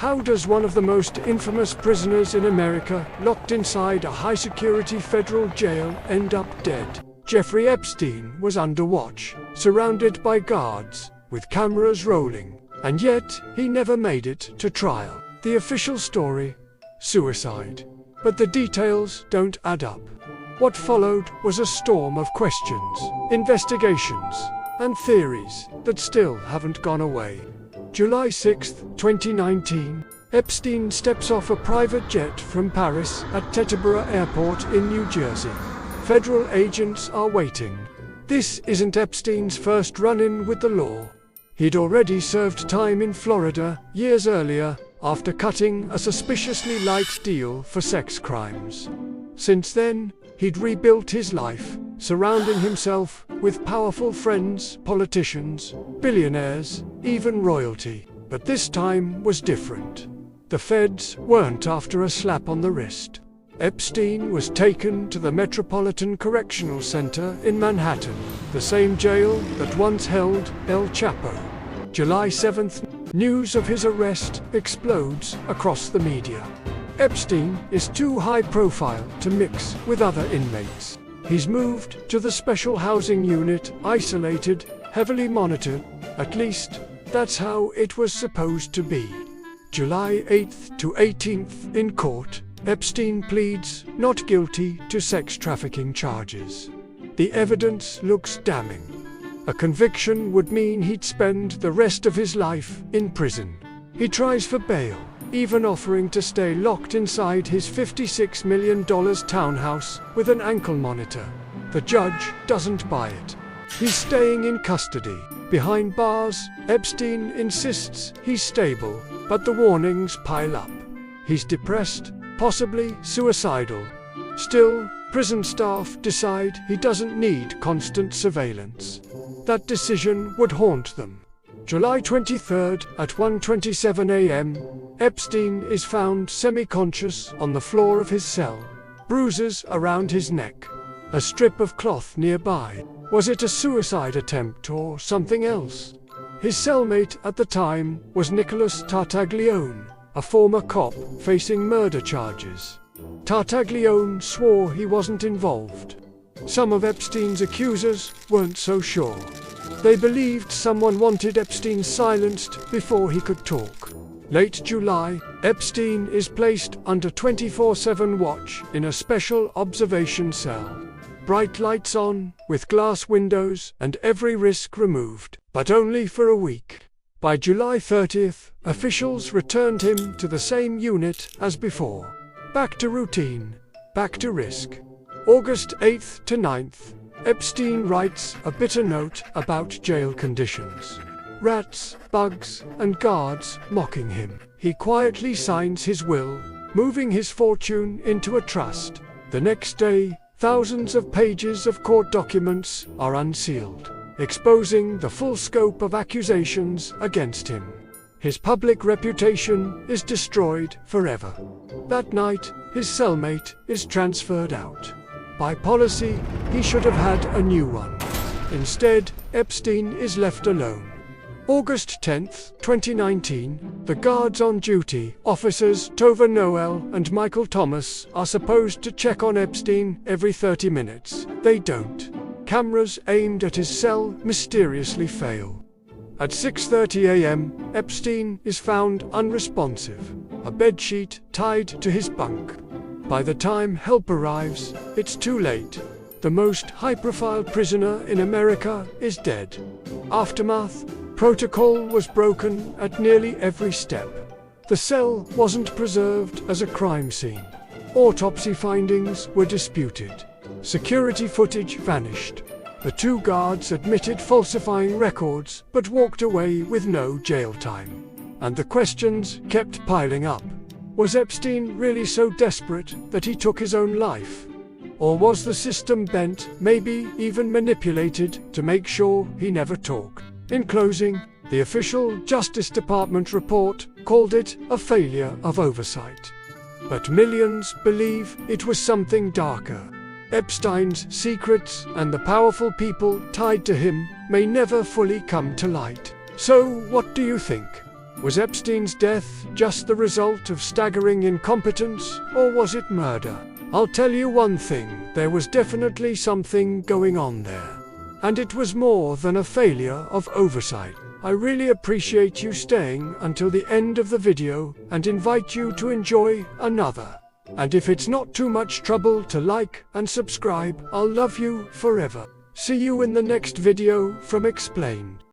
How does one of the most infamous prisoners in America, locked inside a high-security federal jail, end up dead? Jeffrey Epstein was under watch, surrounded by guards, with cameras rolling, and yet he never made it to trial. The official story? Suicide. But the details don't add up. What followed was a storm of questions, investigations, and theories that still haven't gone away. July 6, 2019, Epstein steps off a private jet from Paris at Teterboro Airport in New Jersey. Federal agents are waiting. This isn't Epstein's first run-in with the law. He'd already served time in Florida years earlier after cutting a suspiciously light deal for sex crimes. Since then, he'd rebuilt his life, surrounding himself with powerful friends, politicians, billionaires, even royalty. But this time was different. The feds weren't after a slap on the wrist. Epstein was taken to the Metropolitan Correctional Center in Manhattan, the same jail that once held El Chapo. July 7th, news of his arrest explodes across the media. Epstein is too high profile to mix with other inmates. He's moved to the special housing unit, isolated, heavily monitored. At least, that's how it was supposed to be. July 8th to 18th, in court, Epstein pleads not guilty to sex trafficking charges. The evidence looks damning. A conviction would mean he'd spend the rest of his life in prison. He tries for bail, even offering to stay locked inside his $56 million townhouse with an ankle monitor. The judge doesn't buy it. He's staying in custody. Behind bars, Epstein insists he's stable, but the warnings pile up. He's depressed, possibly suicidal. Still, prison staff decide he doesn't need constant surveillance. That decision would haunt them. July 23rd at 1:27 a.m., Epstein is found semi-conscious on the floor of his cell, bruises around his neck, a strip of cloth nearby. Was it a suicide attempt or something else? His cellmate at the time was Nicholas Tartaglione, a former cop facing murder charges. Tartaglione swore he wasn't involved. Some of Epstein's accusers weren't so sure. They believed someone wanted Epstein silenced before he could talk. Late July, Epstein is placed under 24/7 watch in a special observation cell. Bright lights on, with glass windows and every risk removed, but only for a week. By July 30th, officials returned him to the same unit as before. Back to routine, back to risk. August 8th to 9th, Epstein writes a bitter note about jail conditions. Rats, bugs, and guards mocking him. He quietly signs his will, moving his fortune into a trust. The next day, thousands of pages of court documents are unsealed, exposing the full scope of accusations against him. His public reputation is destroyed forever. That night, his cellmate is transferred out. By policy, he should have had a new one. Instead, Epstein is left alone. August 10th, 2019, the guards on duty, officers Tova Noel and Michael Thomas, are supposed to check on Epstein every 30 minutes. They don't. Cameras aimed at his cell mysteriously fail. At 6:30 a.m., Epstein is found unresponsive, a bedsheet tied to his bunk. By the time help arrives, it's too late. The most high-profile prisoner in America is dead. Aftermath: protocol was broken at nearly every step. The cell wasn't preserved as a crime scene. Autopsy findings were disputed. Security footage vanished. The two guards admitted falsifying records, but walked away with no jail time. And the questions kept piling up. Was Epstein really so desperate that he took his own life? Or was the system bent, maybe even manipulated, to make sure he never talked? In closing, the official Justice Department report called it a failure of oversight. But millions believe it was something darker. Epstein's secrets and the powerful people tied to him may never fully come to light. So what do you think? Was Epstein's death just the result of staggering incompetence, or was it murder? I'll tell you one thing, there was definitely something going on there. And it was more than a failure of oversight. I really appreciate you staying until the end of the video and invite you to enjoy another. And if it's not too much trouble to like and subscribe, I'll love you forever. See you in the next video from Explained.